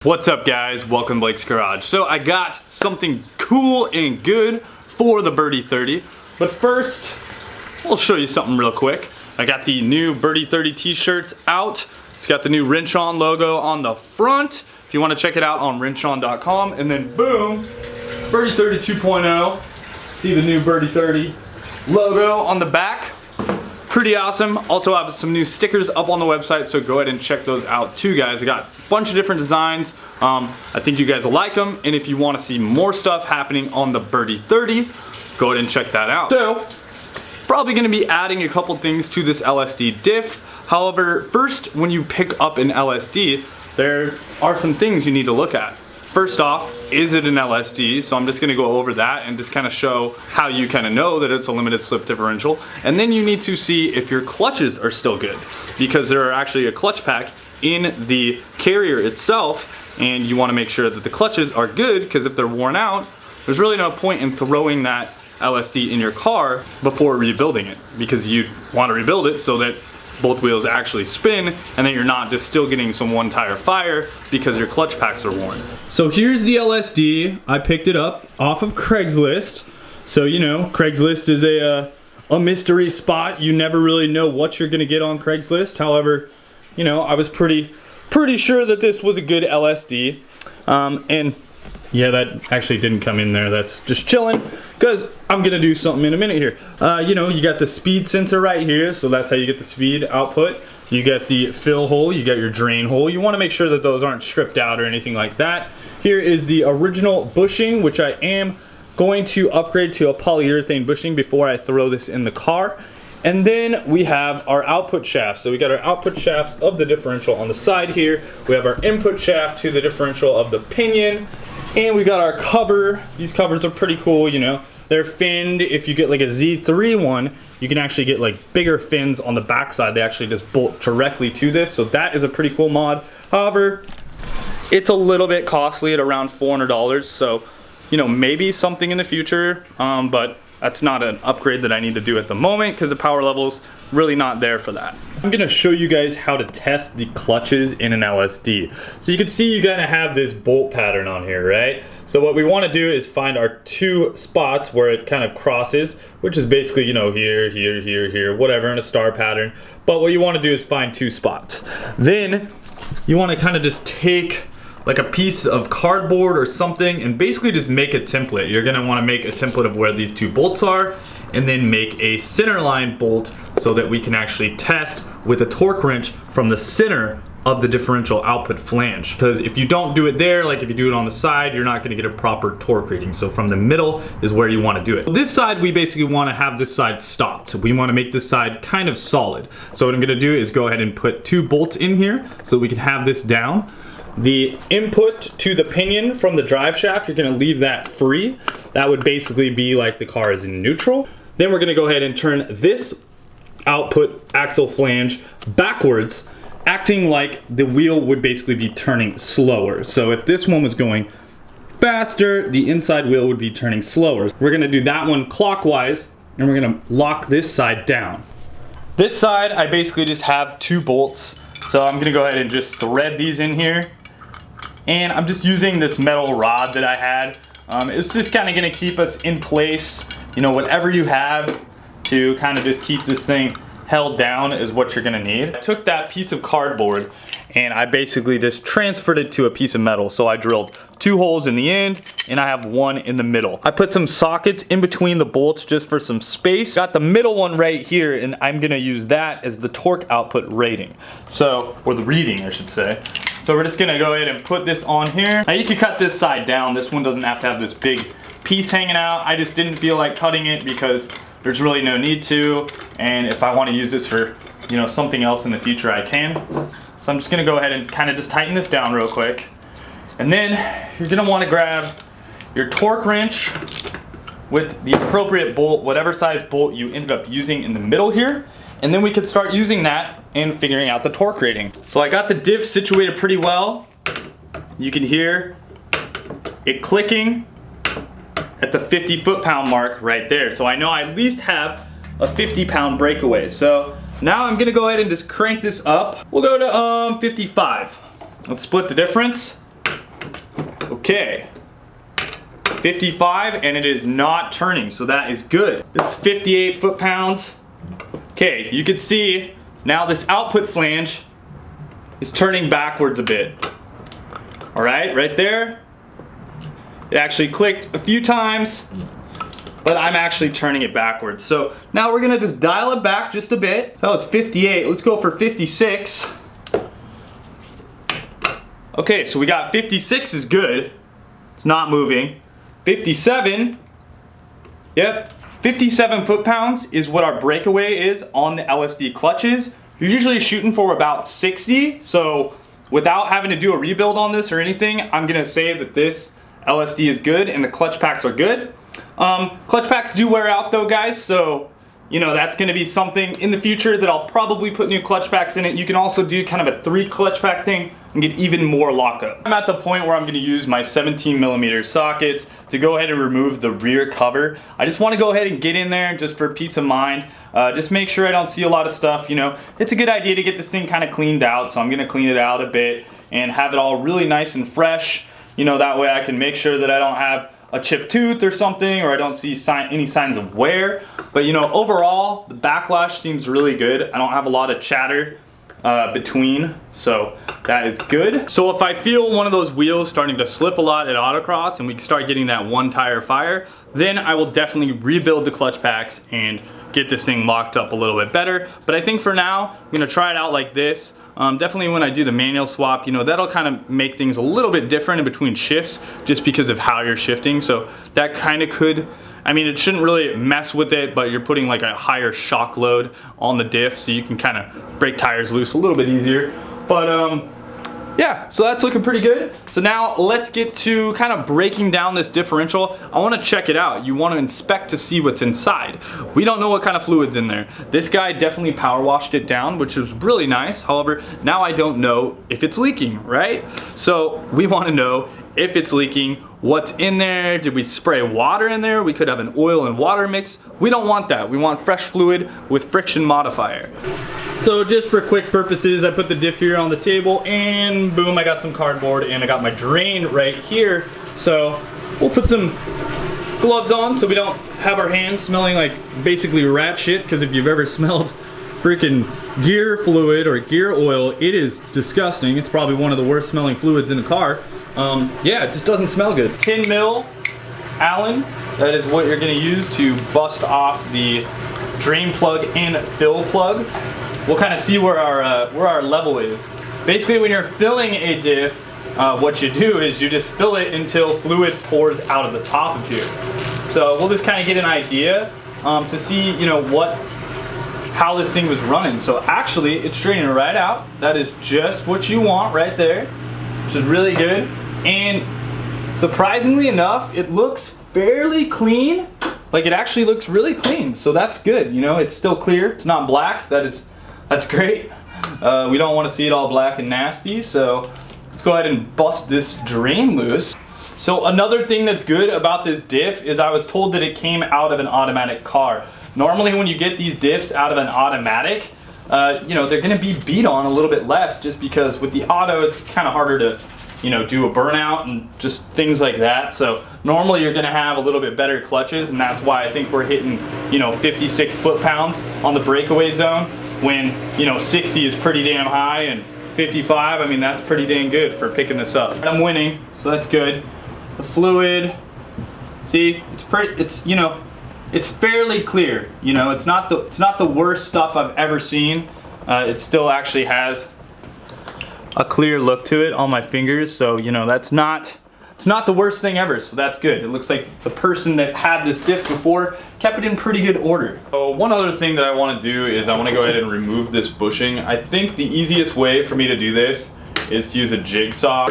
What's up guys, welcome to Blake's Garage. So I got something cool and good for the BERTY 30, but first I'll show you something real quick. I got the new BERTY 30 t-shirts out. It's got the new Wrench-On logo on the front. If you want to check it out on wrenchon.com, and then boom, BERTY 30 2.0. See the new BERTY 30 logo on the back. Pretty awesome. Also have some new stickers up on the website, so go ahead and check those out too, guys. I got a bunch of different designs. I think you guys will like them, and if you want to see more stuff happening on the BERTY 30, go ahead and check that out. So, probably going to be adding a couple things to this LSD diff. However, first, when you pick up an LSD, there are some things you need to look at. First off, is it an LSD? So I'm just gonna go over that and just kind of show how you kind of know that it's a limited slip differential. And then you need to see if your clutches are still good, because there are actually a clutch pack in the carrier itself, and you wanna make sure that the clutches are good, because if they're worn out, there's really no point in throwing that LSD in your car before rebuilding it, because you wanna rebuild it so that both wheels actually spin, and then you're not just still getting some one tire fire because your clutch packs are worn. So here's the LSD. I picked it up off of Craigslist. So you know, Craigslist is a mystery spot. You never really know what you're gonna get on Craigslist. However, you know, I was pretty sure that this was a good LSD. And yeah, that actually didn't come in there. That's just chilling, because I'm gonna do something in a minute here. You know, you got the speed sensor right here, so that's how you get the speed output. You get the fill hole, you got your drain hole. You wanna make sure that those aren't stripped out or anything like that. Here is the original bushing, which I am going to upgrade to a polyurethane bushing before I throw this in the car. And then we have our output shafts. So we got our output shafts of the differential on the side here. We have our input shaft to the differential of the pinion. And we got our cover. These covers are pretty cool, you know. They're finned. If you get like a Z3 one, you can actually get like bigger fins on the backside. They actually just bolt directly to this. So that is a pretty cool mod. However, it's a little bit costly at around $400. So, you know, maybe something in the future, but that's not an upgrade that I need to do at the moment, because the power level's really not there for that. I'm gonna show you guys how to test the clutches in an LSD. So you can see you gotta have this bolt pattern on here, right? So what we wanna do is find our two spots where it kind of crosses, which is basically, you know, here, here, here, here, whatever, in a star pattern. But what you wanna do is find two spots. Then you wanna kind of just take like a piece of cardboard or something and basically just make a template. You're gonna wanna make a template of where these two bolts are, and then make a center line bolt so that we can actually test with a torque wrench from the center of the differential output flange. Because if you don't do it there, like if you do it on the side, you're not gonna get a proper torque reading. So from the middle is where you wanna do it. This side, we basically wanna have this side stopped. We wanna make this side kind of solid. So what I'm gonna do is go ahead and put two bolts in here so we can have this down. The input to the pinion from the drive shaft, you're gonna leave that free. That would basically be like the car is in neutral. Then we're gonna go ahead and turn this output axle flange backwards, acting like the wheel would basically be turning slower. So if this one was going faster, the inside wheel would be turning slower. We're gonna do that one clockwise, and we're gonna lock this side down. This side, I basically just have two bolts. So I'm gonna go ahead and just thread these in here. And I'm just using this metal rod that I had. It's just kind of gonna keep us in place. You know, whatever you have to kind of just keep this thing held down is what you're gonna need. I took that piece of cardboard and I basically just transferred it to a piece of metal. So I drilled two holes in the end, and I have one in the middle. I put some sockets in between the bolts just for some space. Got the middle one right here, and I'm gonna use that as the torque output rating. So, or the reading, I should say. So we're just gonna go ahead and put this on here. Now you can cut this side down. This one doesn't have to have this big piece hanging out. I just didn't feel like cutting it because there's really no need to. And if I wanna use this for, you know, something else in the future, I can. So I'm just gonna go ahead and kind of just tighten this down real quick. And then you're gonna wanna grab your torque wrench with the appropriate bolt, whatever size bolt you ended up using in the middle here. And then we could start using that and figuring out the torque rating. So I got the diff situated pretty well. You can hear it clicking at the 50 foot-pound mark right there. So I know I at least have a 50-pound breakaway. So now I'm gonna go ahead and just crank this up. We'll go to 55. Let's split the difference. Okay. 55, and it is not turning, so that is good. This is 58 foot-pounds. Okay, you can see now this output flange is turning backwards a bit. All right, right there. It actually clicked a few times, but I'm actually turning it backwards. So now we're gonna just dial it back just a bit. That was 58, let's go for 56. Okay, so we got 56 is good. It's not moving. 57, yep, 57 foot-pounds is what our breakaway is on the LSD clutches. You're usually shooting for about 60, so without having to do a rebuild on this or anything, I'm gonna say that this LSD is good and the clutch packs are good. Clutch packs do wear out though, guys, so you know that's gonna be something in the future that I'll probably put new clutch packs in it. You can also do kind of a 3 clutch pack thing and get even more lockup. I'm at the point where I'm gonna use my 17mm sockets to go ahead and remove the rear cover. I just wanna go ahead and get in there just for peace of mind. Just make sure I don't see a lot of stuff, you know. It's a good idea to get this thing kind of cleaned out, so I'm gonna clean it out a bit and have it all really nice and fresh. You know, that way I can make sure that I don't have a chipped tooth or something, or I don't see any signs of wear. But you know, overall, the backlash seems really good. I don't have a lot of chatter between, so that is good. So if I feel one of those wheels starting to slip a lot at autocross and we start getting that one tire fire, then I will definitely rebuild the clutch packs and get this thing locked up a little bit better. But I think for now, I'm gonna try it out like this. Definitely when I do the manual swap, you know, that'll kind of make things a little bit different in between shifts just because of how you're shifting. So that kind of could, I mean, it shouldn't really mess with it, but you're putting like a higher shock load on the diff, so you can kind of break tires loose a little bit easier. But yeah, so that's looking pretty good. So now let's get to kind of breaking down this differential. I want to check it out. You want to inspect to see what's inside. We don't know what kind of fluid's in there. This guy definitely power washed it down, which is really nice. However, now I don't know if it's leaking, right? So we want to know if it's leaking, what's in there. Did we spray water in there? We could have an oil and water mix. We don't want that. We want fresh fluid with friction modifier. So just for quick purposes, I put the diff here on the table and boom, I got some cardboard and I got my drain right here. So we'll put some gloves on so we don't have our hands smelling like basically rat shit, because if you've ever smelled freaking gear fluid or gear oil, it is disgusting. It's probably one of the worst smelling fluids in a car. Yeah, it just doesn't smell good. 10 mil Allen, that is what you're gonna use to bust off the drain plug and fill plug. We'll kind of see where our level is. Basically, when you're filling a diff, what you do is you just fill it until fluid pours out of the top of here. So we'll just kind of get an idea to see, you know, how this thing was running. So actually, it's draining right out. That is just what you want right there, which is really good. And surprisingly enough, it looks fairly clean. Like, it actually looks really clean, so that's good. You know, it's still clear. It's not black. That's great. We don't want to see it all black and nasty, so let's go ahead and bust this drain loose. So another thing that's good about this diff is I was told that it came out of an automatic car. Normally when you get these diffs out of an automatic, you know, they're gonna be beat on a little bit less, just because with the auto it's kind of harder to, you know, do a burnout and just things like that. So normally you're gonna have a little bit better clutches, and that's why I think we're hitting, you know, 56 foot-pounds on the breakaway zone, when, you know, 60 is pretty damn high, and 55, I mean, that's pretty dang good for picking this up. I'm winning, so that's good. The fluid, see, it's you know, it's fairly clear. You know, it's not the worst stuff I've ever seen. It still actually has a clear look to it on my fingers, so you know, it's not the worst thing ever, so that's good. It looks like the person that had this diff before kept it in pretty good order. So one other thing that I want to do is I want to go ahead and remove this bushing. I think the easiest way for me to do this is to use a jigsaw.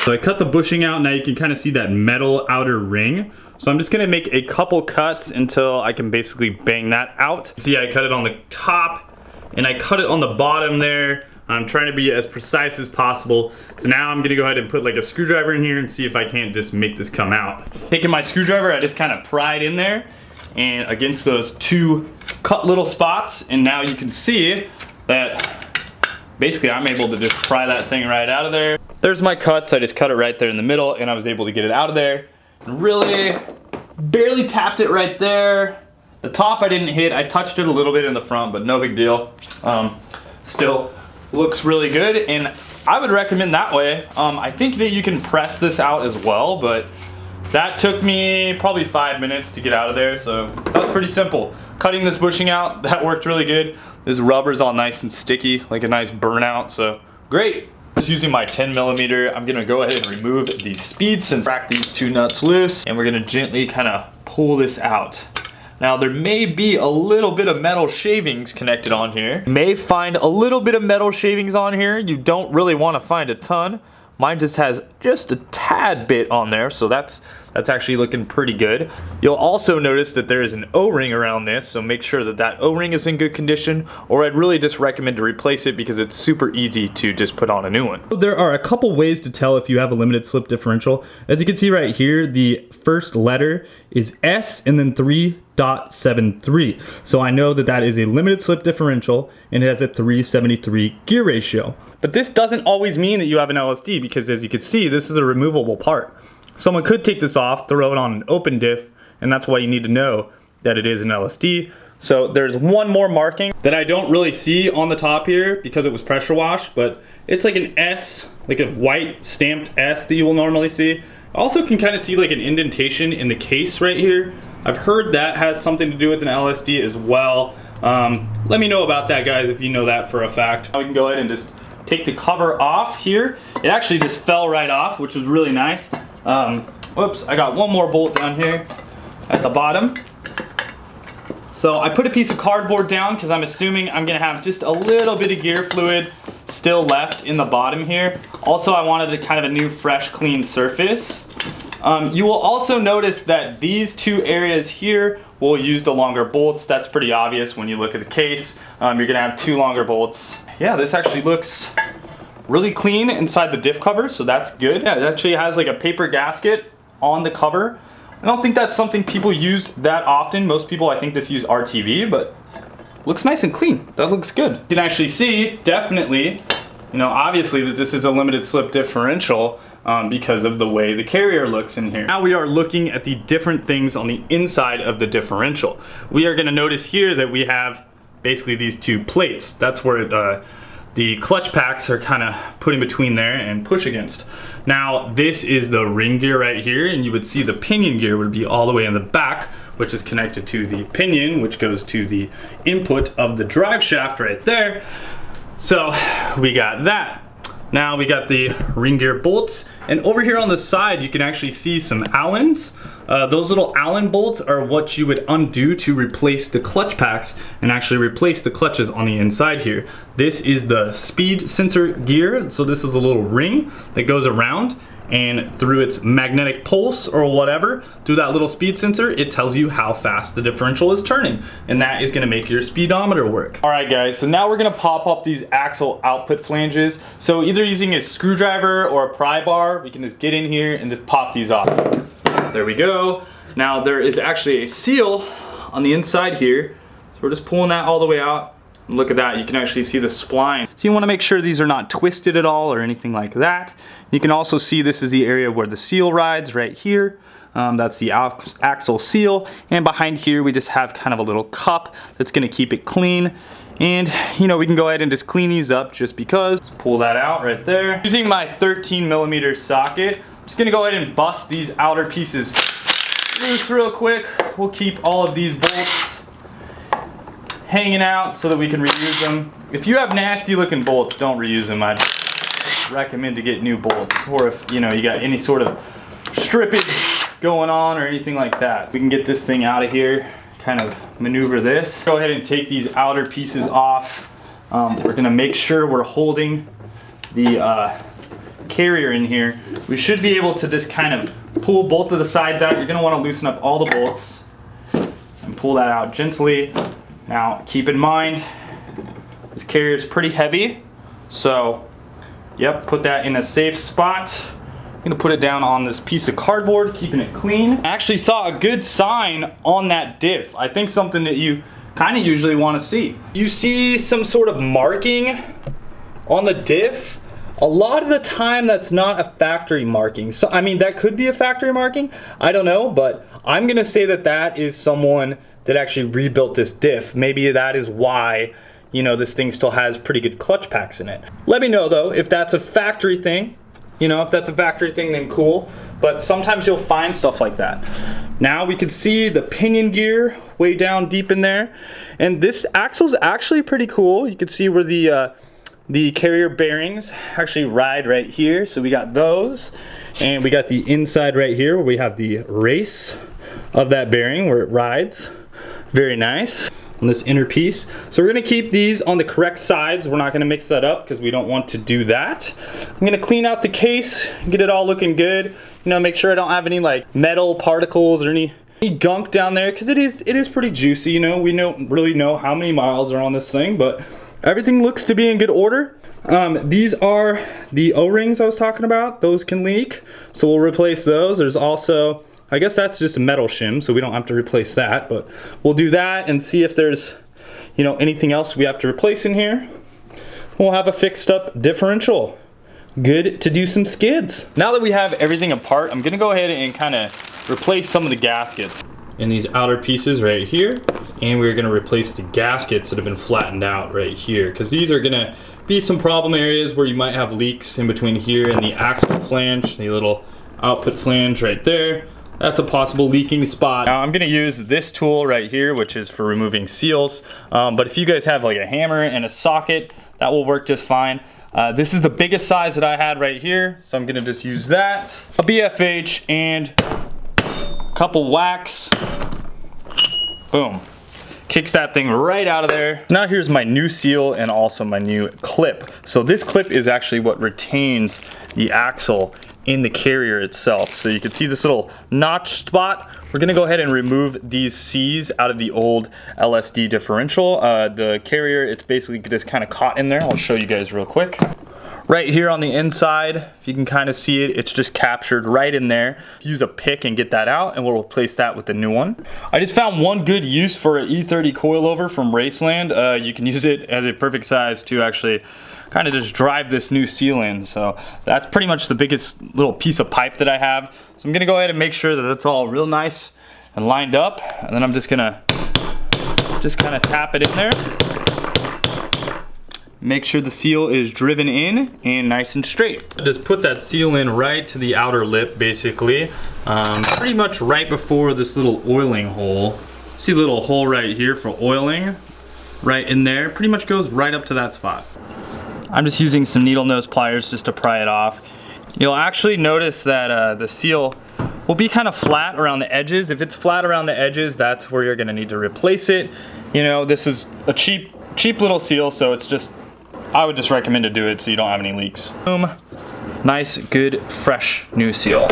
So I cut the bushing out, now you can kind of see that metal outer ring. So I'm just gonna make a couple cuts until I can basically bang that out. See, I cut it on the top and I cut it on the bottom there. I'm trying to be as precise as possible. So now I'm gonna go ahead and put like a screwdriver in here and see if I can't just make this come out. Taking my screwdriver, I just kind of pry it in there and against those two cut little spots, and now you can see that basically I'm able to just pry that thing right out of there. There's my cuts. I just cut it right there in the middle and I was able to get it out of there. And really barely tapped it right there. The top I didn't hit. I touched it a little bit in the front, but no big deal. Still looks really good, and I would recommend that way. I think that you can press this out as well, but that took me probably 5 minutes to get out of there, so that was pretty simple. Cutting this bushing out, that worked really good. This rubber's all nice and sticky, like a nice burnout, so great. Just using my 10mm, I'm gonna go ahead and remove the speed sensor, crack these two nuts loose, and we're gonna gently kind of pull this out. Now there may be a little bit of metal shavings connected on here. You may find a little bit of metal shavings on here. You don't really want to find a ton. Mine just has just a tad bit on there, so that's actually looking pretty good. You'll also notice that there is an O-ring around this, so make sure that that O-ring is in good condition, or I'd really just recommend to replace it because it's super easy to just put on a new one. There are a couple ways to tell if you have a limited slip differential. As you can see right here, the first letter is S and then 3.73. So I know that that is a limited slip differential and it has a 373 gear ratio. But this doesn't always mean that you have an LSD because as you can see, this is a removable part. Someone could take this off, throw it on an open diff, and that's why you need to know that it is an LSD. So there's one more marking that I don't really see on the top here because it was pressure washed, but it's like an S, like a white stamped S that you will normally see. Also can kind of see like an indentation in the case right here. I've heard that has something to do with an LSD as well. Let me know about that, guys, if you know that for a fact. Now we can go ahead and just take the cover off here. It actually just fell right off, which was really nice. Whoops, I got one more bolt down here at the bottom. So I put a piece of cardboard down because I'm assuming I'm gonna have just a little bit of gear fluid still left in the bottom here. Also, I wanted a kind of a new, fresh, clean surface. You will also notice that these two areas here will use the longer bolts. That's pretty obvious when you look at the case. You're gonna have two longer bolts. Yeah, this actually looks really clean inside the diff cover, so that's good. Yeah, it actually has like a paper gasket on the cover. I don't think that's something people use that often. Most people, I think, just use RTV, but looks nice and clean. That looks good. You can actually see, definitely, you know, obviously that this is a limited slip differential because of the way the carrier looks in here. Now we are looking at the different things on the inside of the differential. We are gonna notice here that we have basically these two plates. That's where the clutch packs are kind of put in between there and push against. Now this is the ring gear right here, and you would see the pinion gear would be all the way in the back, which is connected to the pinion, which goes to the input of the drive shaft right there. So we got that. Now we got the ring gear bolts, and over here on the side you can actually see some Allens. Those little Allen bolts are what you would undo to replace the clutch packs and actually replace the clutches on the inside here. This is the speed sensor gear, so this is a little ring that goes around, and through its magnetic pulse or whatever, through that little speed sensor, it tells you how fast the differential is turning, and that is gonna make your speedometer work. All right, guys, so now we're gonna pop up these axle output flanges. So either using a screwdriver or a pry bar, we can just get in here and just pop these off. There we go. Now there is actually a seal on the inside here, so we're just pulling that all the way out. And look at that, you can actually see the spline. So you want to make sure these are not twisted at all or anything like that. You can also see this is the area where the seal rides right here. That's the axle seal, and behind here we just have kind of a little cup that's going to keep it clean. And you know, we can go ahead and just clean these up just because. Let's pull that out right there. Using my 13mm socket, I'm just going to go ahead and bust these outer pieces loose real quick. We'll keep all of these bolts hanging out so that we can reuse them. If you have nasty looking bolts, don't reuse them. I'd recommend to get new bolts, or if you know you got any sort of strippage going on or anything like that. We can get this thing out of here, kind of maneuver this. Go ahead and take these outer pieces off. We're gonna make sure we're holding the carrier in here. We should be able to just kind of pull both of the sides out. You're gonna wanna loosen up all the bolts and pull that out gently. Now, keep in mind, this carrier is pretty heavy, so, yep, put that in a safe spot. I'm gonna put it down on this piece of cardboard, keeping it clean. I actually saw a good sign on that diff. I think something that you kind of usually want to see. You see some sort of marking on the diff, a lot of the time that's not a factory marking. So I mean, that could be a factory marking, I don't know, but I'm gonna say that that is someone that actually rebuilt this diff. Maybe that is why, you know, this thing still has pretty good clutch packs in it. Let me know though if that's a factory thing. You know, if that's a factory thing, then cool. But sometimes you'll find stuff like that. Now we can see the pinion gear way down deep in there. And this axle's actually pretty cool. You can see where the carrier bearings actually ride right here. So we got those. And we got the inside right here where we have the race of that bearing where it rides. Very nice. On this inner piece. So we're gonna keep these on the correct sides. We're not gonna mix that up because we don't want to do that. I'm gonna clean out the case, get it all looking good. You know, make sure I don't have any like metal particles or any gunk down there, because it is pretty juicy. You know, we don't really know how many miles are on this thing, but everything looks to be in good order. These are the O-rings I was talking about. Those can leak, so we'll replace those. There's also, I guess that's just a metal shim, so we don't have to replace that, but we'll do that and see if there's, you know, anything else we have to replace in here. We'll have a fixed up differential. Good to do some skids. Now that we have everything apart, I'm gonna go ahead and kind of replace some of the gaskets in these outer pieces right here, and we're gonna replace the gaskets that have been flattened out right here, because these are gonna be some problem areas where you might have leaks in between here and the axle flange, the little output flange right there. That's a possible leaking spot. Now I'm gonna use this tool right here, which is for removing seals. But if you guys have like a hammer and a socket, that will work just fine. This is the biggest size that I had right here, so I'm gonna just use that. A BFH and a couple whacks. Boom. Kicks that thing right out of there. Now here's my new seal and also my new clip. So this clip is actually what retains the axle in the carrier itself. So you can see this little notch spot. We're gonna go ahead and remove these C's out of the old LSD differential. The carrier, it's basically just kind of caught in there. I'll show you guys real quick. Right here on the inside, if you can kind of see it, it's just captured right in there. Use a pick and get that out, and we'll replace that with the new one. I just found one good use for an E30 coilover from Raceland. You can use it as a perfect size to actually kind of just drive this new seal in. So that's pretty much the biggest little piece of pipe that I have. So I'm gonna go ahead and make sure that it's all real nice and lined up, and then I'm just gonna kind of tap it in there. Make sure the seal is driven in and nice and straight. Just put that seal in right to the outer lip, basically. Pretty much right before this little oiling hole. See the little hole right here for oiling? Right in there, pretty much goes right up to that spot. I'm just using some needle nose pliers just to pry it off. You'll actually notice that the seal will be kind of flat around the edges. If it's flat around the edges, that's where you're gonna need to replace it. You know, this is a cheap little seal, so it's just, I would just recommend to do it so you don't have any leaks. Boom. Nice, good, fresh new seal.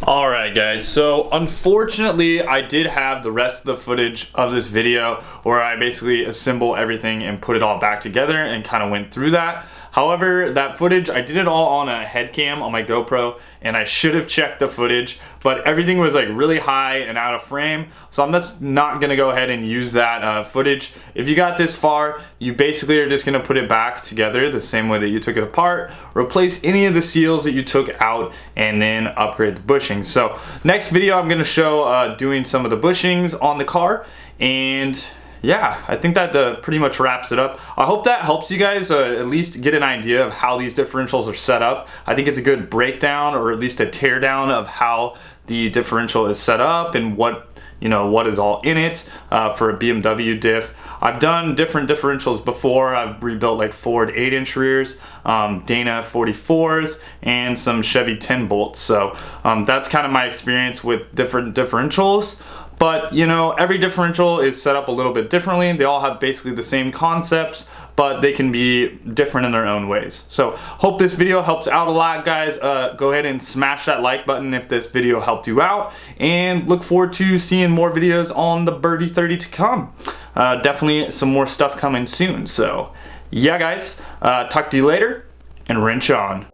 All right guys, so unfortunately I did have the rest of the footage of this video where I basically assemble everything and put it all back together and kind of went through that. However, that footage, I did it all on a head cam on my GoPro, and I should have checked the footage, but everything was like really high and out of frame, so I'm just not gonna go ahead and use that footage. If you got this far, you basically are just gonna put it back together the same way that you took it apart, replace any of the seals that you took out, and then upgrade the bushings. So next video I'm gonna show doing some of the bushings on the car, and yeah, I think that pretty much wraps it up. I hope that helps you guys at least get an idea of how these differentials are set up. I think it's a good breakdown, or at least a teardown of how the differential is set up and what, you know, what is all in it for a BMW diff. I've done different differentials before. I've rebuilt like Ford 8-inch rears, Dana 44s, and some Chevy 10 bolts. So that's kind of my experience with different differentials. But you know, every differential is set up a little bit differently. They all have basically the same concepts, but they can be different in their own ways. So hope this video helps out a lot, guys. Go ahead and smash that like button if this video helped you out, and look forward to seeing more videos on the BERTY 30 to come. Definitely some more stuff coming soon. So yeah guys, talk to you later, and wrench on.